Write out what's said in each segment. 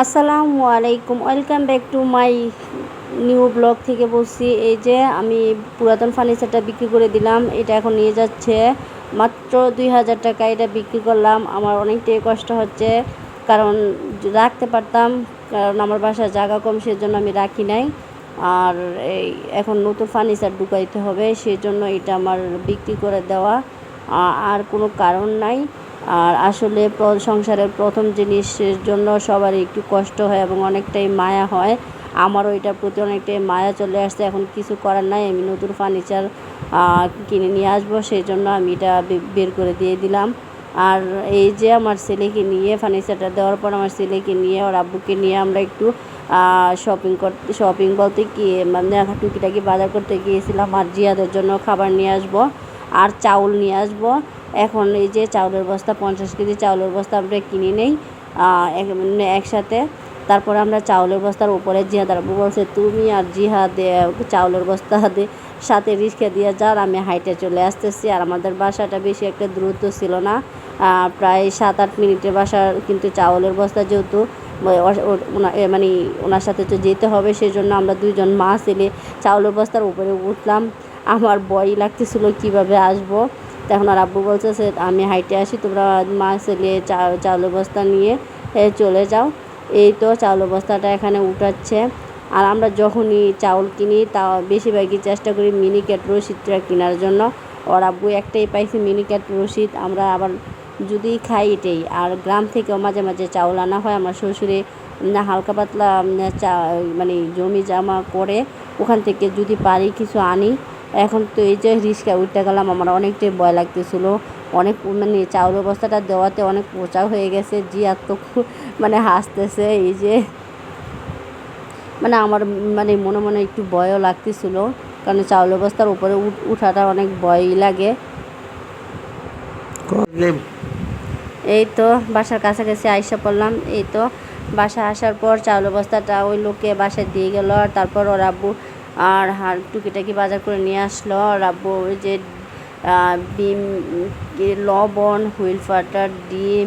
আসসালামু আলাইকুম, welcome back to my new blog থেকে বলছি। এই যে আমি পুরাতন ফার্নিচারটা বিক্রি করে দিলাম। এটা এখন নিয়ে যাচ্ছে মাত্র 2000 টাকা। এটা বিক্রি করলাম। আমার অনেকটাই কষ্ট হচ্ছে, কারণ রাখতে পারতাম, কারণ আমার বাসায় জায়গা কম, সেজন্য আমি রাখি নাই। আর এই এখন নতুন ফার্নিচার ঢুকাইতে হবে, সেজন্য এটা আমার বিক্রি করে দেওয়া, আর কোনো কারণ নাই। আর আসলে সংসারের প্রথম জিনিসের জন্য সবারই একটু কষ্ট হয় এবং অনেকটাই মায়া হয়। আমারও এটার প্রতি অনেকটাই মায়া চলে আসছে। এখন কিছু করার নাই, আমি নতুন ফার্নিচার কিনে নিয়ে আসবো, সেই জন্য আমি এটা বের করে দিয়ে দিলাম। আর এই যে আমার ছেলেকে নিয়ে, ফার্নিচারটা দেওয়ার পর আমার ছেলেকে নিয়ে, ওর আব্বুকে নিয়ে আমরা একটু শপিং বলতে কি মানে টুকিটাকি বাজার করতে গিয়েছিলাম। আর জিয়াদের জন্য খাবার নিয়ে আসবো আর চাউল নিয়ে আসবো। এখন এই যে চাউলের বস্তা, 50 কেজি চাউলের বস্তা আমরা কিনে নেই একসাথে। তারপরে আমরা চাউলের বস্তার উপরে জিহাদার আব্বু বলছে, তুমি আর জিহাদ চাউলের বস্তা সাথে রিক্সা দিয়ে যান, আমি হাইটে চলে আসতেছি। আর আমাদের বাসাটা বেশি একটা দ্রুত ছিল না, প্রায় 7-8 মিনিটের বাসা, কিন্তু চাউলের বস্তা যেহেতু মানে ওনার সাথে তো যেতে হবে, সেই জন্য আমরা দুইজন মা ছেলে চাউলের বস্তার উপরে উঠলাম। আমার ভয় লাগতেছিল কীভাবে আসবো। তখন আর আব্বু বলছে যে আমি হাইটে আসি, তোমরা মা ছেলে চাউলের বস্তা নিয়ে চলে যাও। এই তো চাউলের বস্তাটা এখানে উঠাচ্ছে। আর আমরা যখনই চাউল কিনি তা বেশিরভাগই চেষ্টা করি মিনিকেট রসিদটা কেনার জন্য। ওর আব্বু একটাই পাইছি মিনিকেট রসিদ, আমরা আবার যদি খাই এটাই। আর গ্রাম থেকেও মাঝে মাঝে চাউল আনা হয়, আমার শ্বশুরে হালকা পাতলা মানে জমি জমা করে ওখান থেকে যদি পারি কিছু আনি। এখন তো এই যে রিক্সা উঠতে গেলাম, আমার অনেকটাই ভয় লাগতেছিলো। অনেক মানে চাউলের বস্তাটা দেওয়াতে অনেক পোচা হয়ে গেছে। জিয়া তো মানে হাসতেছে। এই যে মানে আমার মানে মনে মনে একটু ভয়ও লাগতেছিলো, কারণ চাউলের বস্তার উপরে উঠাটা অনেক ভয়ই লাগে। এই তো বাসার কাছাকাছি আইসা পড়লাম। এই তো বাসা আসার পর চাউলের বস্তাটা ওই লোকে বাসায় দিয়ে গেল। আর তারপর ওর আব্বু আর টুকিটাকি বাজার করে নিয়ে আসলো। ওর আব্বু ওই যে ডিম, লবণ, হুইল ফাটার, ডিম,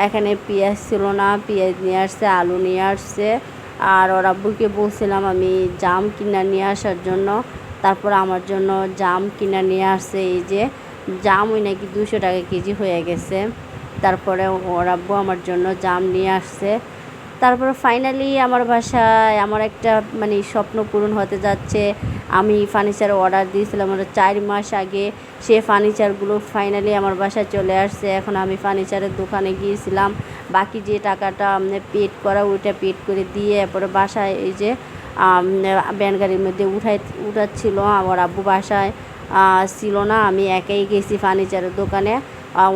এখানে পেঁয়াজ ছিল না, পেঁয়াজ নিয়ে আসছে, আলু নিয়ে আসছে। আর ওর আব্বুকে বলছিলাম আমি জাম কিনা নিয়ে আসার জন্য, তারপর আমার জন্য জাম কিনা নিয়ে আসছে। এই যে জাম ওই নাকি 200 টাকা কেজি হয়ে গেছে। তারপরে ওর আব্বু আমার জন্য জাম নিয়ে আসছে। তারপরে ফাইনালি আমার বাসায় আমার একটা মানে স্বপ্ন পূরণ হতে যাচ্ছে। আমি ফার্নিচারের অর্ডার দিয়েছিলাম 4 মাস আগে, সে ফার্নিচারগুলো ফাইনালি আমার বাসায় চলে আসছে। এখন আমি ফার্নিচারের দোকানে গিয়েছিলাম, বাকি যে টাকাটা পেড করা ওইটা পেড করে দিয়ে এরপরে বাসায় এই যে ভ্যান গাড়ির মধ্যে উঠাচ্ছিল। আমার আব্বু বাসায় ছিল না, আমি একাই গেছি ফার্নিচারের দোকানে।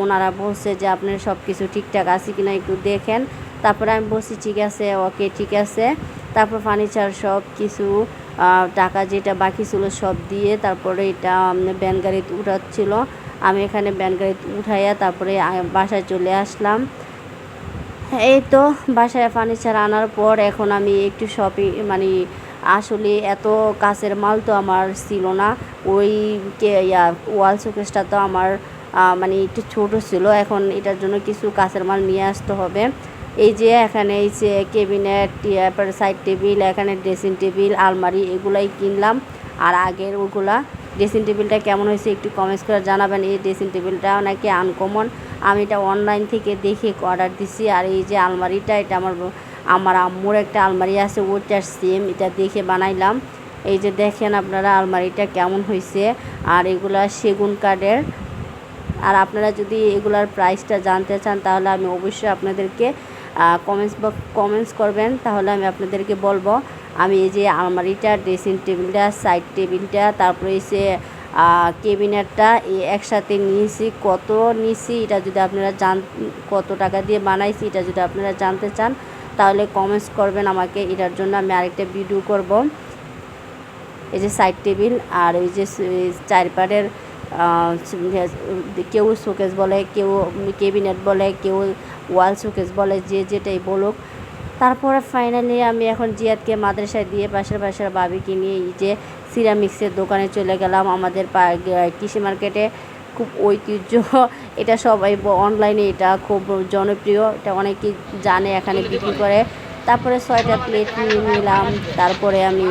ওনারা বলছে যে আপনার সব কিছু ঠিকঠাক আছে কিনা একটু দেখেন। তারপরে আমি বলছি ঠিক আছে, ওকে ঠিক আছে। তারপর ফার্নিচার সব কিছু টাকা যেটা বাকি ছিল সব দিয়ে তারপরে এটা ভ্যান গাড়িতে উঠাচ্ছিল। আমি এখানে ভ্যান গাড়িতে উঠাইয়া তারপরে বাসায় চলে আসলাম। এই তো বাসায় ফার্নিচার আনার পর এখন আমি একটু শপিং মানে আসলে এত কাছের মাল তো আমার ছিল না। ওই ওয়াল শোকেসটা তো আমার মানে একটু ছোটো ছিল। এখন এটার জন্য কিছু কাছের মাল নিয়ে আসতে হবে। এই যে এখানে এই যে ক্যাবিনেট, তারপরে সাইড টেবিল, এখানে ড্রেসিং টেবিল, আলমারি এগুলাই কিনলাম। আর আগের ওগুলা ড্রেসিং টেবিলটা কেমন হয়েছে একটু কমেন্টস করে জানাবেন। এই ড্রেসিং টেবিলটা নাকি আনকমন, আমি এটা অনলাইন থেকে দেখে অর্ডার দিছি। আর এই যে আলমারিটা, এটা আমার আম্মুর একটা আলমারি আছে, ওটার সেম, এটা দেখে বানাইলাম। এই যে দেখেন আপনারা আলমারিটা কেমন হয়েছে। আর এগুলা সেগুন কাঠের। আর আপনারা যদি এগুলার প্রাইসটা জানতে চান তাহলে আমি অবশ্যই আপনাদেরকে কমেন্টস করবেন, তাহলে আমি আপনাদেরকে বলবো। আমি এই যে আলমারিটা, ড্রেসিং টেবিলটা, সাইড টেবিলটা, তারপরে এসে ক্যাবিনেটটা একসাথে নিয়েছি। কত নিয়েছি এটা যদি আপনারা কত টাকা দিয়ে বানাইছি এটা যদি আপনারা জানতে চান তাহলে কমেন্টস করবেন আমাকে, এটার জন্য আমি আরেকটা ভিডিও করব। এই যে সাইড টেবিল আর এই যে 4 পাটের কেউ শোকেস বলে, কেউ ক্যাবিনেট বলে, কেউ ওয়াল শোকেস বলে, যে যেটাই বলুক। তারপরে ফাইনালি আমি এখন জিয়াদকে মাদ্রাসায় দিয়ে পাশের ভাবিকে নিয়ে এই যে সিরামিক্সের দোকানে চলে গেলাম। আমাদের কৃষি মার্কেটে খুব ঐতিহ্য, এটা সবাই অনলাইনে এটা খুব জনপ্রিয়, এটা অনেকেই জানে, এখানে বিক্রি করে তারপরে 6টা প্লেট নিয়ে নিলাম। তারপরে আমি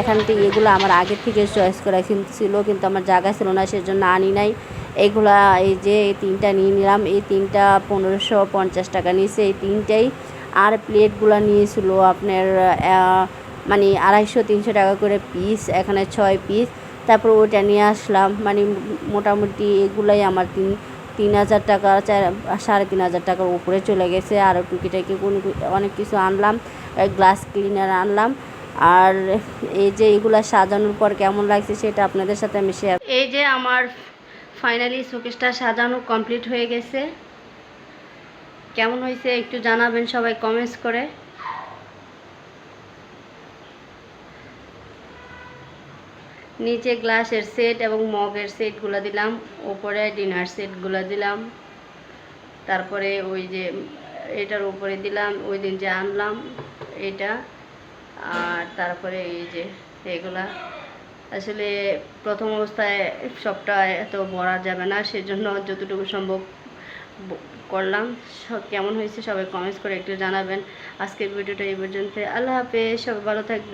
এখান থেকে এগুলো আমার আগে থেকে চয়েস করা ছিল, কিন্তু আমার জায়গা ছিল না, সেজন্য আনি নাই। এইগুলা এই যে এই 3টা নিয়ে নিলাম। এই 3টা 1550 টাকা নিয়েছে এই 3টাই। আর প্লেটগুলো নিয়েছিল আপনার মানে 250-300 টাকা করে পিস, এখানে 6 পিস। তারপর ওইটা নিয়ে আসলাম, মানে মোটামুটি এগুলাই আমার 3000 টাকা 3500 টাকার উপরে চলে গেছে। আরও টুকিটাকি অনেক কিছু আনলাম, গ্লাস ক্লিনার আনলাম। আর এই যে এগুলা সাজানোর পর কেমন লাগছে সেটা আপনাদের সাথে আমি শেয়ার। এই যে আমার ফাইনালি শোকেসটা সাজানো কমপ্লিট হয়ে গেছে। কেমন হয়েছে একটু জানাবেন সবাই কমেন্টস করে। নিচে গ্লাসের সেট এবং মগের সেটগুলো দিলাম, উপরে ডিনার সেটগুলো দিলাম, তারপরে ওই যে এটার উপরে দিলাম ওই দিন যে আনলাম এটা। আর তারপরে এই যে এগুলা আসলে প্রথম অবস্থায় সবটা এত ভরা যাবে না, সেজন্য যতটুকু সম্ভব করলাম। কেমন হয়েছে সবাই কমেন্টস করে একটু জানাবেন। আজকের ভিডিওটা এই পর্যন্ত। আল্লাহ হাফেজ, সবাই ভালো থাকবে।